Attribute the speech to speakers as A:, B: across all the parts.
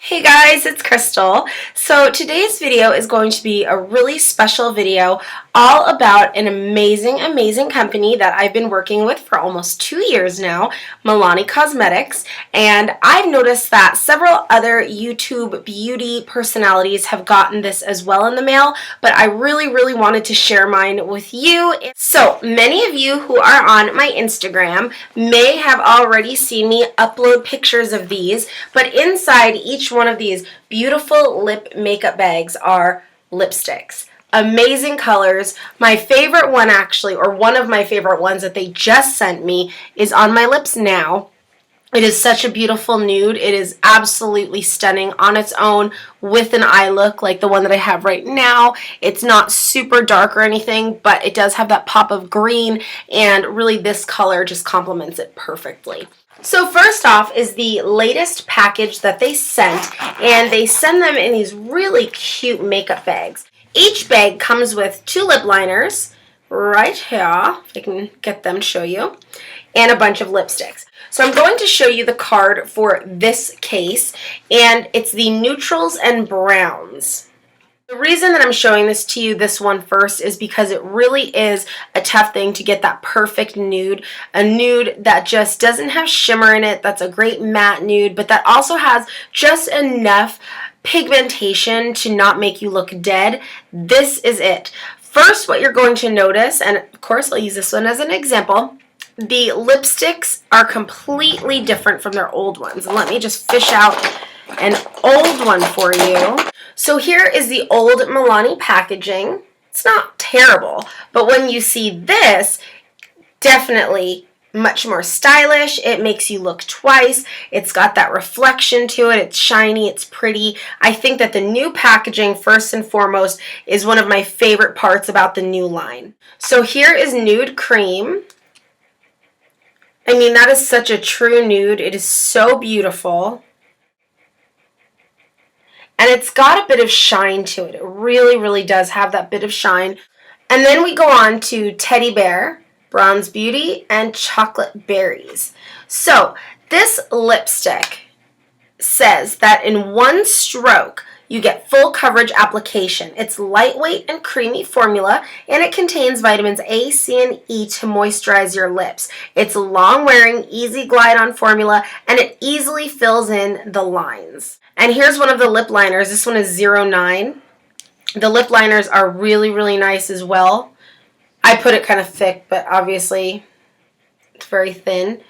A: Hey guys, it's Crystal. So today's video is going to be a really special video all about an amazing company that I've been working with for almost 2 years now, Milani Cosmetics, and I've noticed that several other YouTube beauty personalities have gotten this as well in the mail, but I really wanted to share mine with you. So many of you who are on my Instagram may have already seen me upload pictures of these, but inside each one of these beautiful lip makeup bags are lipsticks. Amazing colors. My favorite one actually, or one of my favorite ones that they just sent me, is on my lips now. It is such a beautiful nude. It is absolutely stunning on its own with an eye look like the one that I have right now. It's not super dark or anything, but it does have that pop of green, and really this color just complements it perfectly. So first off is the latest package that they sent, and they send them in these really cute makeup bags. Each bag comes with 2 lip liners, right here, if I can get them to show you, and a bunch of lipsticks. So I'm going to show you the card for this case, and it's the neutrals and browns. The reason that I'm showing this to you, this one first, is because it really is a tough thing to get that perfect nude. A nude that just doesn't have shimmer in it, that's a great matte nude, but that also has just enough pigmentation to not make you look dead. This is it. First, what you're going to notice, and of course I'll use this one as an example, the lipsticks are completely different from their old ones. And let me just fish out an old one for you. So here is the old Milani packaging. It's not terrible, but when you see this, definitely much more stylish. It makes you look twice. It's got that reflection to it. It's shiny. It's pretty. I think that the new packaging, first and foremost, is one of my favorite parts about the new line. So here is Nude Cream. I mean, that is such a true nude. It is so beautiful. And it's got a bit of shine to it. It really does have that bit of shine. And then we go on to Teddy Bear, Bronze Beauty, and Chocolate Berries. So this lipstick says that in one stroke you get full coverage application. It's lightweight and creamy formula, and it contains vitamins A, C, and E to moisturize your lips. It's long wearing, easy glide on formula, and it easily fills in the lines. And here's one of the lip liners. This one is 09. The lip liners are really nice as well. I put it kind of thick, but obviously it's very thin.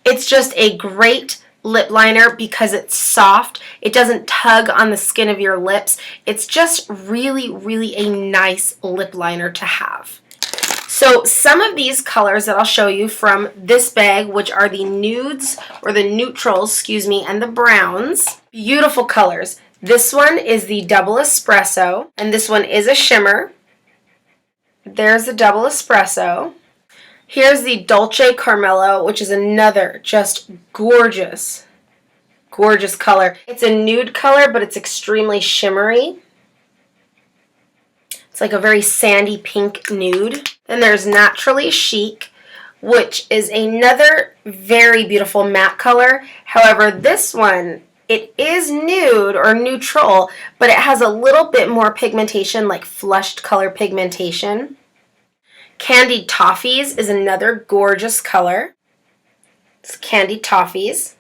A: It's just a great lip liner because it's soft. It doesn't tug on the skin of your lips. It's just really a nice lip liner to have. So some of these colors that I'll show you from this bag, which are the nudes, or the neutrals, excuse me, and the browns. Beautiful colors. This one is the Double Espresso, and this one is a shimmer. There's the Double Espresso. Here's the Dolce Carmelo, which is another just gorgeous color. It's a nude color, but it's extremely shimmery. It's like a very sandy pink nude. Then there's Naturally Chic, which is another very beautiful matte color. However, this one, it is nude or neutral, but it has a little bit more pigmentation, like flushed color pigmentation. Candied Toffees is another gorgeous color. It's Candied Toffees.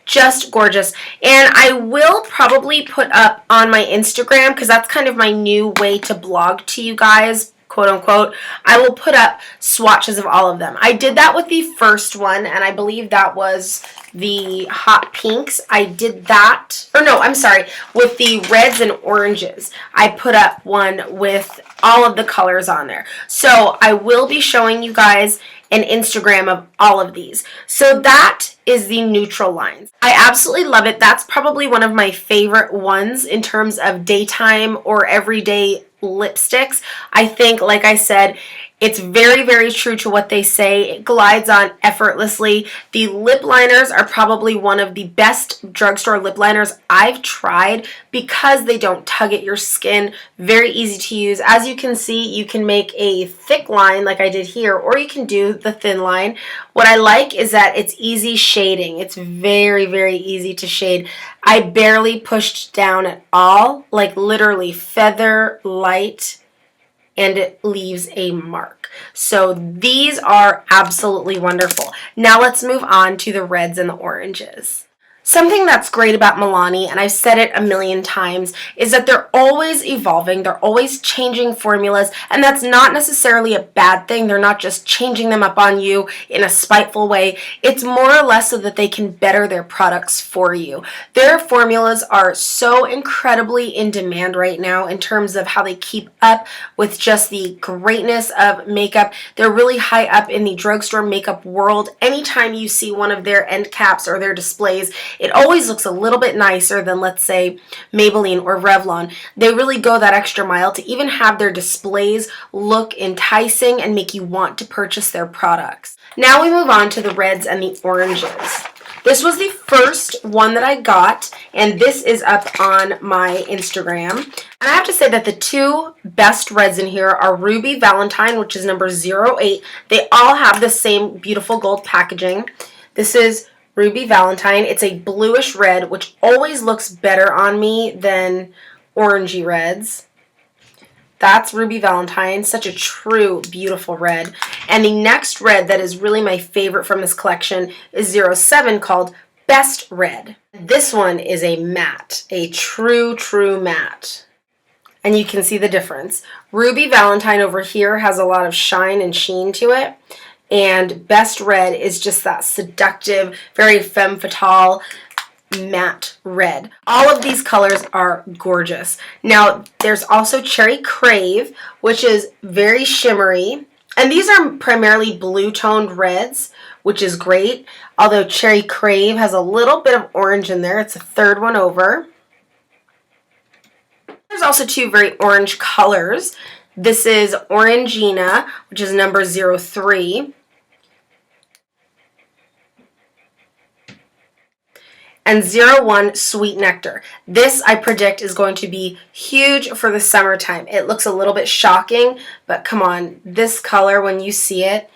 A: Just gorgeous. And I will probably put up on my Instagram, because that's kind of my new way to blog to you guys, quote unquote. I will put up swatches of all of them. I did that with the first one, and I believe that was the hot pinks. I did that, or no, I'm sorry, with the reds and oranges. I put up one with all of the colors on there. So I will be showing you guys an Instagram of all of these. So that is the neutral lines. I absolutely love it. That's probably one of my favorite ones in terms of daytime or everyday lipsticks. I think, like I said, It's very, very true to what they say. It glides on effortlessly. The lip liners are probably one of the best drugstore lip liners I've tried because they don't tug at your skin. Very easy to use. As you can see, you can make a thick line like I did here, or you can do the thin line. What I like is that it's easy shading. It's very, very easy to shade. I barely pushed down at all, like literally feather light, and it leaves a mark. So these are absolutely wonderful. Now let's move on to the reds and the oranges. Something that's great about Milani, and I've said it a million times, is that they're always evolving, they're always changing formulas, and that's not necessarily a bad thing. They're not just changing them up on you in a spiteful way. It's more or less so that they can better their products for you. Their formulas are so incredibly in demand right now in terms of how they keep up with just the greatness of makeup. They're really high up in the drugstore makeup world. Anytime you see one of their end caps or their displays, it always looks a little bit nicer than, let's say, Maybelline or Revlon. They really go that extra mile to even have their displays look enticing and make you want to purchase their products. Now we move on to the reds and the oranges. This was the first one that I got, and this is up on my Instagram. And I have to say that the two best reds in here are Ruby Valentine, which is number 08. They all have the same beautiful gold packaging. This is Ruby Valentine. It's a bluish red, which always looks better on me than orangey reds. That's Ruby Valentine, such a true, beautiful red. And the next red that is really my favorite from this collection is 07, called Best Red. This one is a matte, a true, true matte. And you can see the difference. Ruby Valentine over here has a lot of shine and sheen to it. And Best Red is just that seductive, very femme fatale, matte red. All of these colors are gorgeous. Now, there's also Cherry Crave, which is very shimmery. And these are primarily blue-toned reds, which is great. Although Cherry Crave has a little bit of orange in there. It's the third one over. There's also two very orange colors. This is Orangina, which is number 03. And 01 Sweet Nectar. This, I predict, is going to be huge for the summertime. It looks a little bit shocking, but come on, this color, when you see it,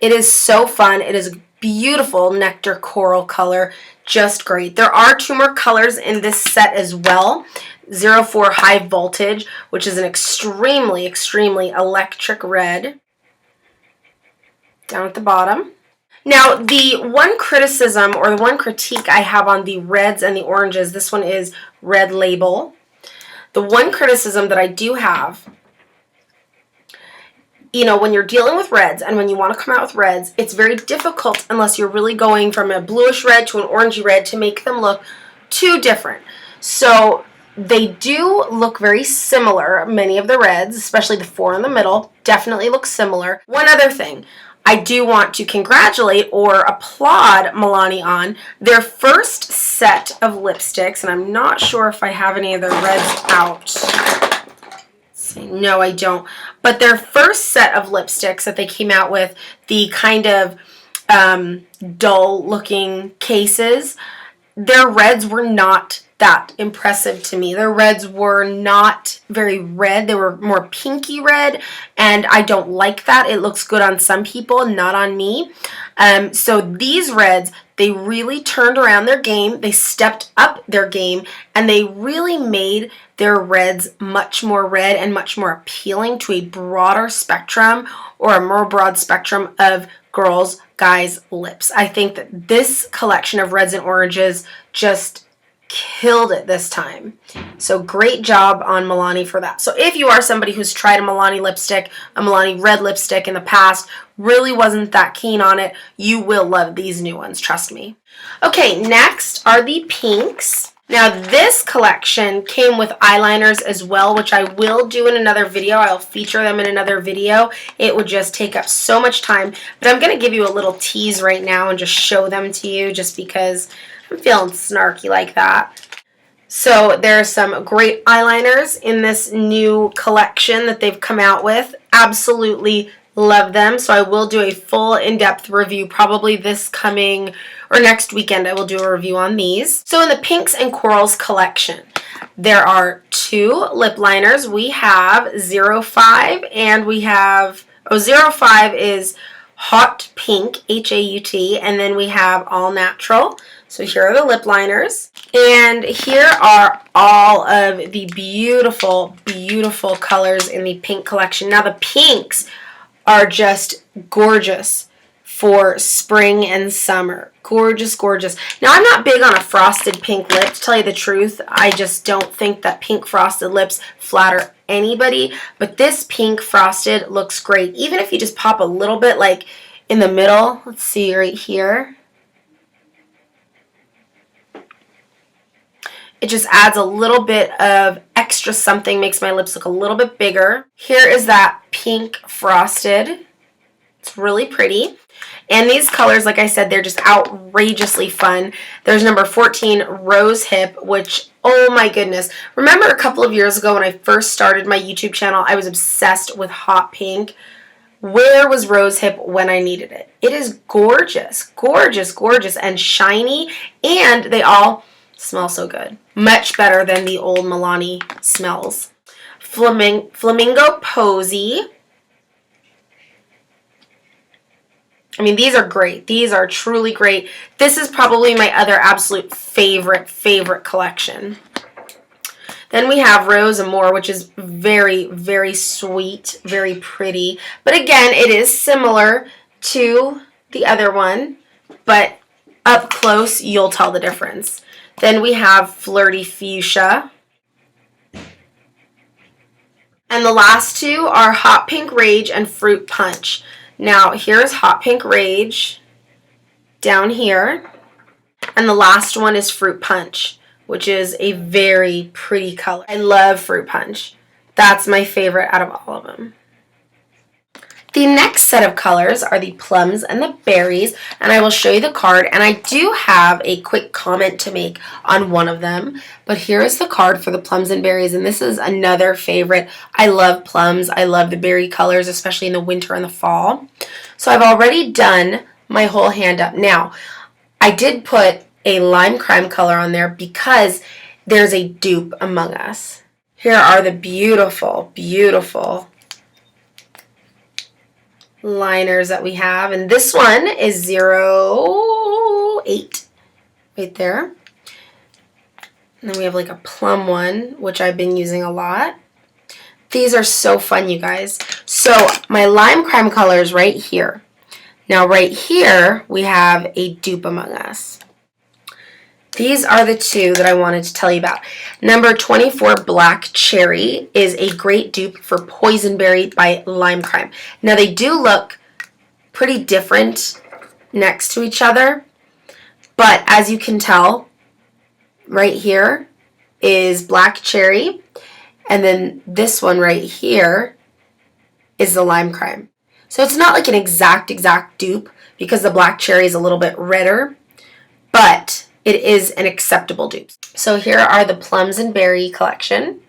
A: it is so fun. It is a beautiful nectar coral color, just great. There are two more colors in this set as well. 04 High Voltage, which is an extremely, extremely electric red. Down at the bottom. Now, the one criticism or the one critique I have on the reds and the oranges, this one is Red Label. The one criticism that I do have, you know, when you're dealing with reds and when you want to come out with reds, it's very difficult unless you're really going from a bluish red to an orangey red to make them look too different. So they do look very similar, many of the reds, especially the four in the middle, definitely look similar. One other thing. I do want to congratulate or applaud Milani on their first set of lipsticks, and I'm not sure if I have any of their reds out. No, I don't. But their first set of lipsticks that they came out with, the kind of dull-looking cases, their reds were not that impressive to me. Their reds were not very red. They were more pinky red, and I don't like that. It looks good on some people, not on me. So these reds, they really turned around their game. They stepped up their game, and they really made their reds much more red and much more appealing to a broader spectrum or a more broad spectrum of girls, guys' lips. I think that this collection of reds and oranges just killed it this time. So great job on Milani for that. So if you are somebody who's tried a Milani lipstick, a Milani red lipstick in the past, really wasn't that keen on it, you will love these new ones, trust me. Okay, next are the pinks. Now this collection came with eyeliners as well, which I will do in another video. I'll feature them in another video. It would just take up so much time, but I'm going to give you a little tease right now and just show them to you just because I'm feeling snarky like that. So there are some great eyeliners in this new collection that they've come out with. Absolutely Love them. So I will do a full in-depth review probably this coming or next weekend. I will do a review on these. So in the Pinks and Corals collection, there are 2 lip liners. We have 05 and we have, 05 is Hot Pink, H-A-U-T, and then we have All Natural. So here are the lip liners. And here are all of the beautiful, beautiful colors in the pink collection. Now the pinks are just gorgeous for spring and summer. Gorgeous, gorgeous. Now, I'm not big on a frosted pink lip, to tell you the truth. I just don't think that pink frosted lips flatter anybody. But this pink frosted looks great. Even if you just pop a little bit, like in the middle. Let's see right here. It just adds a little bit of extra something, makes my lips look a little bit bigger. Here is that pink frosted. It's really pretty. And these colors, like I said, they're just outrageously fun. There's number 14, Rose Hip, which, oh my goodness. Remember a couple of years ago when I first started my YouTube channel, I was obsessed with hot pink. Where was Rose Hip when I needed it? It is gorgeous, gorgeous, gorgeous, and shiny, and they all smell so good. Much better than the old Milani smells. Flamingo Posy. I mean, these are great. These are truly great. This is probably my other absolute favorite collection. Then we have Rose Amour, which is very, very sweet, very pretty. But again, it is similar to the other one, but up close, you'll tell the difference. Then we have Flirty Fuchsia. And the last 2 are Hot Pink Rage and Fruit Punch. Now, here's Hot Pink Rage down here. And the last one is Fruit Punch, which is a very pretty color. I love Fruit Punch. That's my favorite out of all of them. The next set of colors are the Plums and the Berries, and I will show you the card, and I do have a quick comment to make on one of them, but here is the card for the Plums and Berries, and this is another favorite. I love plums. I love the berry colors, especially in the winter and the fall. So I've already done my whole hand up. Now, I did put a lime crime color on there because there's a dupe among us. Here are the beautiful, beautiful liners that we have, and this one is 08 right there. And then we have like a plum one, which I've been using a lot. These are so fun, you guys. So my lime crime color is right here. Now right here we have a dupe among us. These are the 2 that I wanted to tell you about. Number 24, Black Cherry, is a great dupe for Poison Berry by Lime Crime. Now, they do look pretty different next to each other, but as you can tell, right here is Black Cherry, and then this one right here is the Lime Crime. So it's not like an exact dupe because the Black Cherry is a little bit redder, but it is an acceptable dupe. So here are the Plums and Berry collection.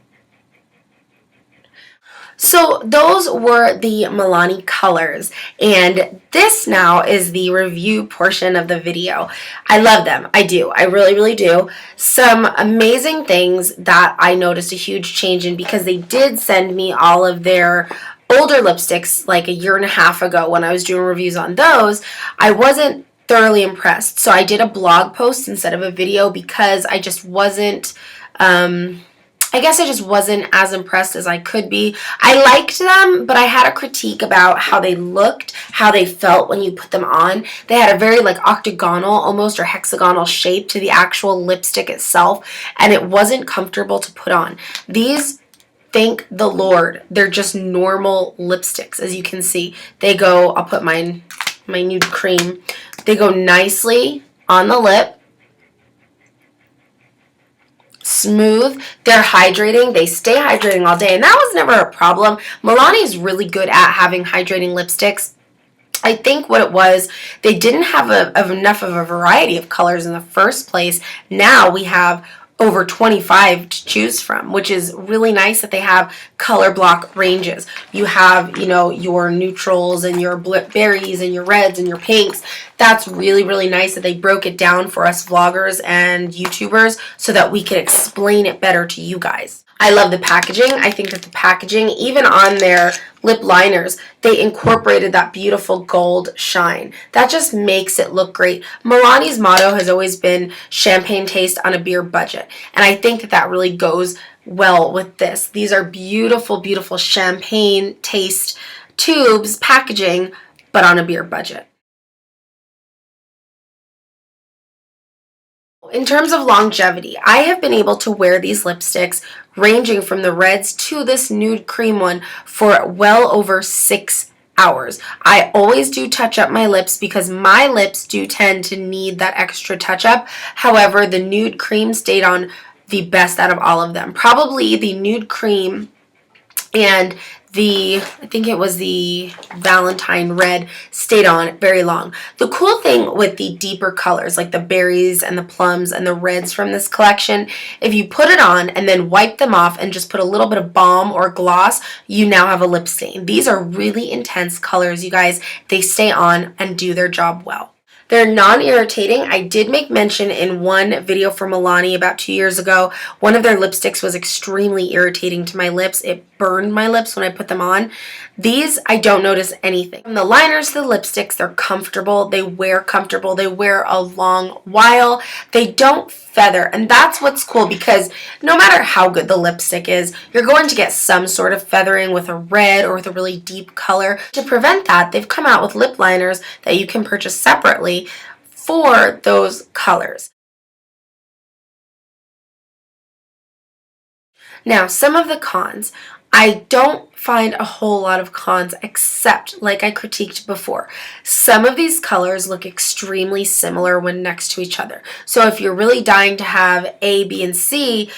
A: So those were the Milani colors, and this now is the review portion of the video. I love them. I do. I really, really do. Some amazing things that I noticed a huge change in because they did send me all of their older lipsticks like a year and a half ago when I was doing reviews on those. I wasn't thoroughly impressed. So I did a blog post instead of a video because I just wasn't, I guess I just wasn't as impressed as I could be. I liked them, but I had a critique about how they looked, how they felt when you put them on. They had a very like octagonal almost or hexagonal shape to the actual lipstick itself, and it wasn't comfortable to put on. These, thank the Lord, they're just normal lipsticks. As you can see, they go, I'll put my nude cream. They go nicely on the lip, smooth, they're hydrating, they stay hydrating all day, and that was never a problem. Milani is really good at having hydrating lipsticks. I think what it was, they didn't have enough of a variety of colors in the first place. Now we have over 25 to choose from, which is really nice that they have color block ranges. You have, your neutrals and your berries and your reds and your pinks. That's really, really nice that they broke it down for us vloggers and YouTubers so that we could explain it better to you guys. I love the packaging. I think that the packaging, even on their lip liners, they incorporated that beautiful gold shine. That just makes it look great. Milani's motto has always been champagne taste on a beer budget. And I think that that really goes well with this. These are beautiful, beautiful champagne taste tubes, packaging, but on a beer budget. In terms of longevity, I have been able to wear these lipsticks ranging from the reds to this nude cream one for well over 6 hours. I always do touch up my lips because my lips do tend to need that extra touch up. However, the nude cream stayed on the best out of all of them. Probably the nude cream and I think it was the Valentine red stayed on very long. The cool thing with the deeper colors, like the berries and the plums and the reds from this collection, if you put it on and then wipe them off and just put a little bit of balm or gloss, you now have a lip stain. These are really intense colors, you guys. They stay on and do their job well. They're non-irritating. I did make mention in one video for Milani about 2 years ago. One of their lipsticks was extremely irritating to my lips. It burned my lips when I put them on. These, I don't notice anything. From the liners to the lipsticks, they're comfortable. They wear comfortable. They wear a long while. They don't feather. And that's what's cool because no matter how good the lipstick is, you're going to get some sort of feathering with a red or with a really deep color. To prevent that, they've come out with lip liners that you can purchase separately for those colors. Now, some of the cons. I don't find a whole lot of cons except, like I critiqued before, some of these colors look extremely similar when next to each other. So if you're really dying to have A, B, and C,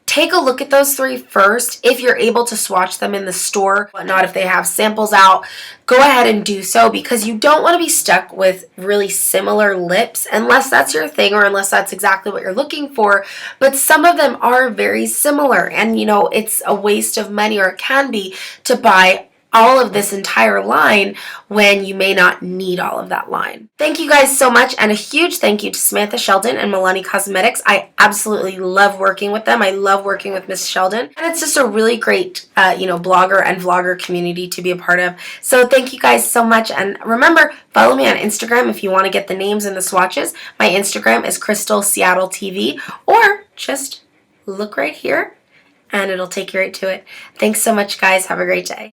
A: take a look at those three first. If you're able to swatch them in the store, whatnot, if they have samples out, go ahead and do so because you don't want to be stuck with really similar lips unless that's your thing or unless that's exactly what you're looking for. But some of them are very similar and it's a waste of money, or it can be, to buy all of this entire line when you may not need all of that line. Thank you guys so much, and a huge thank you to Samantha Sheldon and Milani Cosmetics. I absolutely love working with them. I love working with Miss Sheldon, and it's just a really great blogger and vlogger community to be a part of. So thank you guys so much, and remember, follow me on Instagram if you want to get the names and the swatches. My Instagram is Crystal Seattle TV, or just look right here and it'll take you right to it. Thanks so much, guys. Have a great day.